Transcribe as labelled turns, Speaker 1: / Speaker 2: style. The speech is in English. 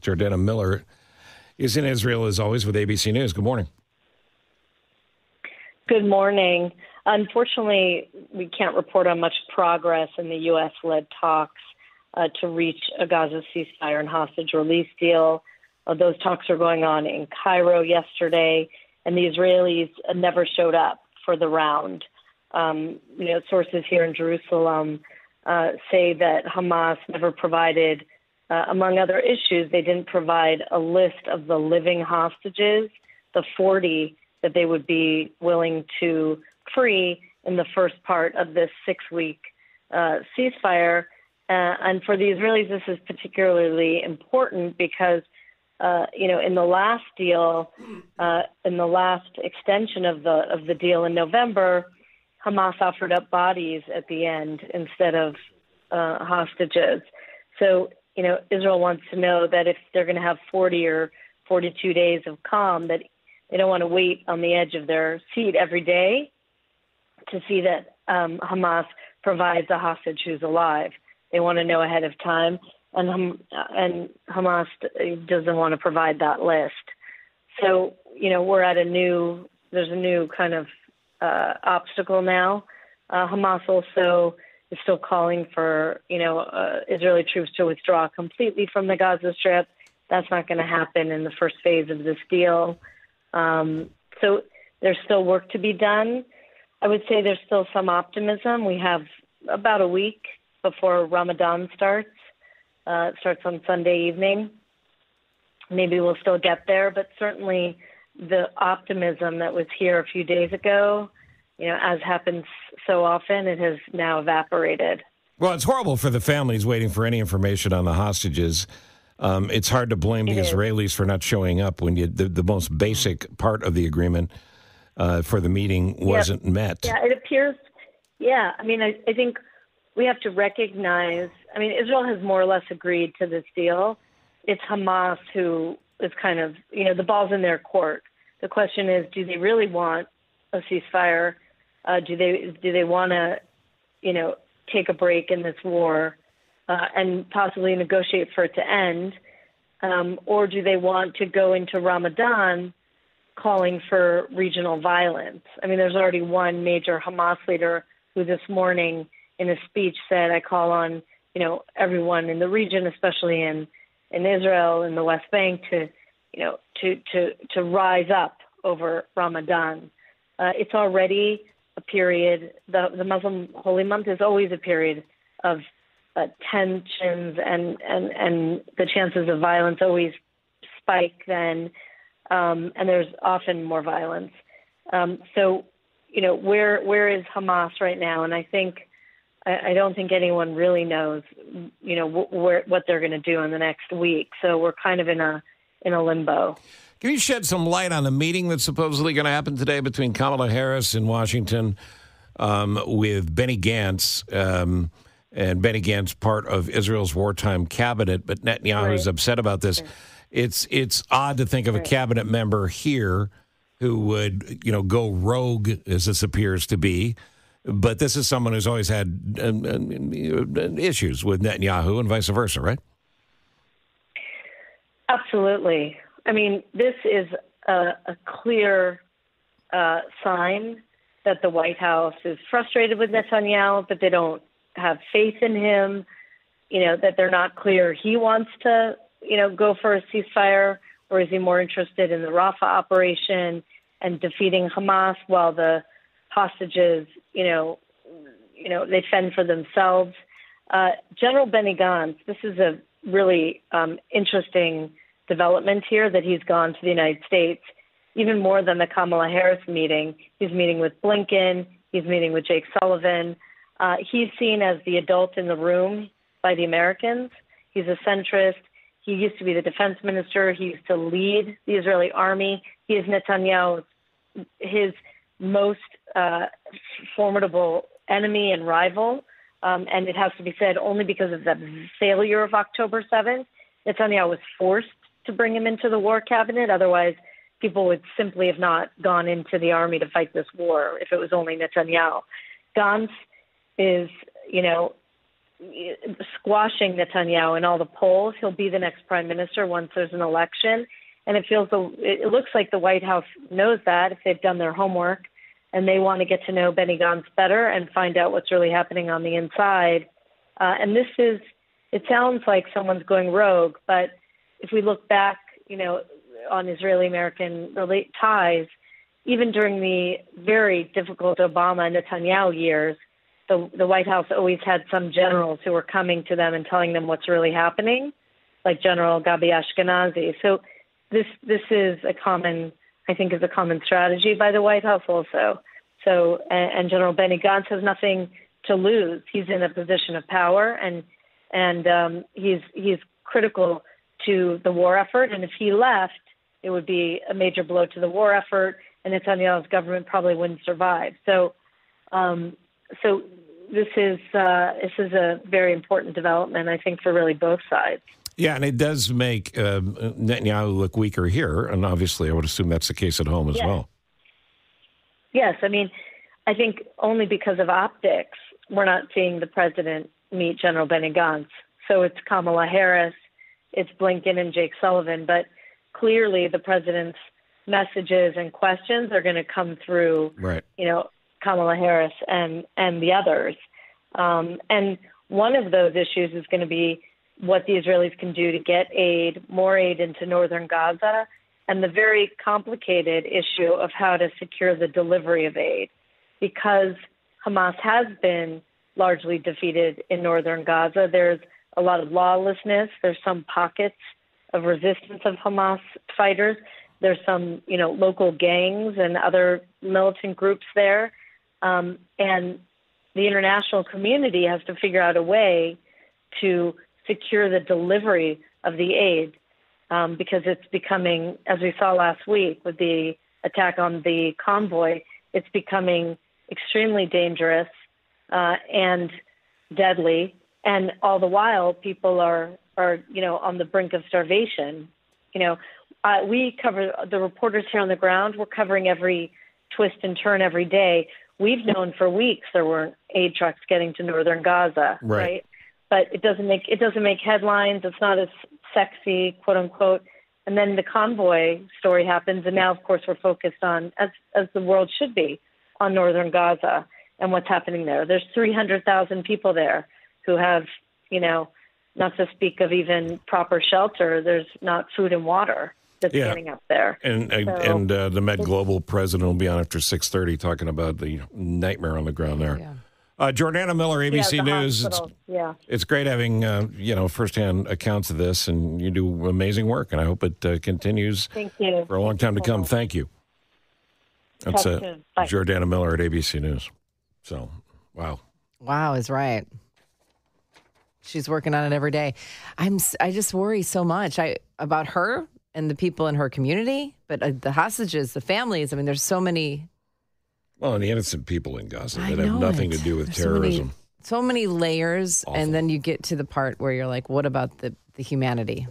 Speaker 1: Jordana Miller is in Israel, as always, with ABC News. Good morning.
Speaker 2: Good morning. Unfortunately, we can't report on much progress in the U.S.-led talks to reach a Gaza ceasefire and hostage release deal. Those talks are going on in Cairo yesterday, and the Israelis never showed up for the round. Sources here in Jerusalem say that Hamas never provided, among other issues, they didn't provide a list of the living hostages, the 40 that they would be willing to free in the first part of this 6-week ceasefire. And for the Israelis, this is particularly important because, in the last deal, in the last extension of the deal in November, Hamas offered up bodies at the end instead of hostages. So, Israel wants to know that if they're going to have 40 or 42 days of calm, that they don't want to wait on the edge of their seat every day to see that Hamas provides a hostage who's alive. They want to know ahead of time, and Hamas doesn't want to provide that list. So, we're at there's a new kind of obstacle now. Hamas also is still calling for, Israeli troops to withdraw completely from the Gaza Strip. That's not going to happen in the first phase of this deal. So there's still work to be done. I would say there's still some optimism. We have about a week before Ramadan starts. It starts on Sunday evening. Maybe we'll still get there, but certainly the optimism that was here a few days ago, as happens so often, it has now evaporated.
Speaker 1: Well, it's horrible for the families waiting for any information on the hostages. It's hard to blame the Israelis for not showing up when the most basic part of the agreement for the meeting wasn't met.
Speaker 2: Yeah, it appears. Yeah, I think we have to recognize, Israel has more or less agreed to this deal. It's Hamas who is kind of, the ball's in their court. The question is, do they really want a ceasefire? Do they want to, take a break in this war and possibly negotiate for it to end? Or do they want to go into Ramadan calling for regional violence? There's already one major Hamas leader who this morning in a speech said, I call on, everyone in the region, especially in Israel and the West Bank to rise up over Ramadan. It's already a period, the Muslim holy month is always a period of tensions and the chances of violence always spike then, and there's often more violence. So, where is Hamas right now? And I don't think anyone really knows, what they're going to do in the next week. So we're kind of in a limbo.
Speaker 1: Can you shed some light on the meeting that's supposedly going to happen today between Kamala Harris in Washington with Benny Gantz? And Benny Gantz, part of Israel's wartime cabinet, but Netanyahu is upset about this. Right. It's odd to think of a cabinet member here who would, go rogue, as this appears to be. But this is someone who's always had issues with Netanyahu and vice versa, right?
Speaker 2: Absolutely. This is a clear sign that the White House is frustrated with Netanyahu, that they don't have faith in him, that they're not clear he wants to, go for a ceasefire, or is he more interested in the Rafah operation and defeating Hamas while the hostages, they fend for themselves. General Benny Gantz, this is a really interesting development here that he's gone to the United States, even more than the Kamala Harris meeting. He's meeting with Blinken. He's meeting with Jake Sullivan. He's seen as the adult in the room by the Americans. He's a centrist. He used to be the defense minister. He used to lead the Israeli army. He is Netanyahu's, his most formidable enemy and rival. And it has to be said, only because of the failure of October 7th, Netanyahu was forced to bring him into the war cabinet. Otherwise, people would simply have not gone into the army to fight this war if it was only Netanyahu. Gantz is, squashing Netanyahu in all the polls. He'll be the next prime minister once there's an election. And it looks like the White House knows that if they've done their homework and they want to get to know Benny Gantz better and find out what's really happening on the inside. And it sounds like someone's going rogue, but if we look back, on Israeli-American ties, even during the very difficult Obama and Netanyahu years, the White House always had some generals who were coming to them and telling them what's really happening, like General Gabi Ashkenazi. So this is a common strategy by the White House also. So, and General Benny Gantz has nothing to lose. He's in a position of power, and he's critical to the war effort. And if he left, it would be a major blow to the war effort, and Netanyahu's government probably wouldn't survive. So this is a very important development, I think, for really both sides.
Speaker 1: Yeah, and it does make Netanyahu look weaker here, and obviously I would assume that's the case at home as well.
Speaker 2: Yes, I mean, I think only because of optics, we're not seeing the president meet General Benny Gantz. So it's Kamala Harris, it's Blinken and Jake Sullivan, but clearly the president's messages and questions are going to come through, Kamala Harris and the others. And one of those issues is going to be what the Israelis can do to get more aid into northern Gaza, and the very complicated issue of how to secure the delivery of aid, because Hamas has been largely defeated in northern Gaza. There's a lot of lawlessness. There's some pockets of resistance of Hamas fighters. There's some, local gangs and other militant groups there. And the international community has to figure out a way to secure the delivery of the aid, because it's becoming, as we saw last week with the attack on the convoy, it's becoming extremely dangerous and deadly. And all the while, people are on the brink of starvation. We cover, the reporters here on the ground, we're covering every twist and turn every day. We've known for weeks there weren't aid trucks getting to northern Gaza, right? But it doesn't make headlines. It's not as sexy, quote unquote. And then the convoy story happens, and now, of course, we're focused on, as the world should be, on northern Gaza and what's happening there. There's 300,000 people there who have, not to speak of even proper shelter. There's not food and water that's getting up there. And
Speaker 1: the Med Global president will be on after 6:30 talking about the nightmare on the ground there. Yeah. Jordana Miller, ABC News. It's great having firsthand accounts of this, and you do amazing work, and I hope it continues for a long time to come. Thank you. That's Jordana Miller at ABC News. So, wow.
Speaker 3: Wow is right. She's working on it every day. I just worry so much about her and the people in her community, but the hostages, the families. I mean, there's so many.
Speaker 1: Well, and the innocent people in Gaza that have nothing to do with terrorism.
Speaker 3: So many layers,
Speaker 1: Awful.
Speaker 3: And then you get to the part where you're like, what about the humanity?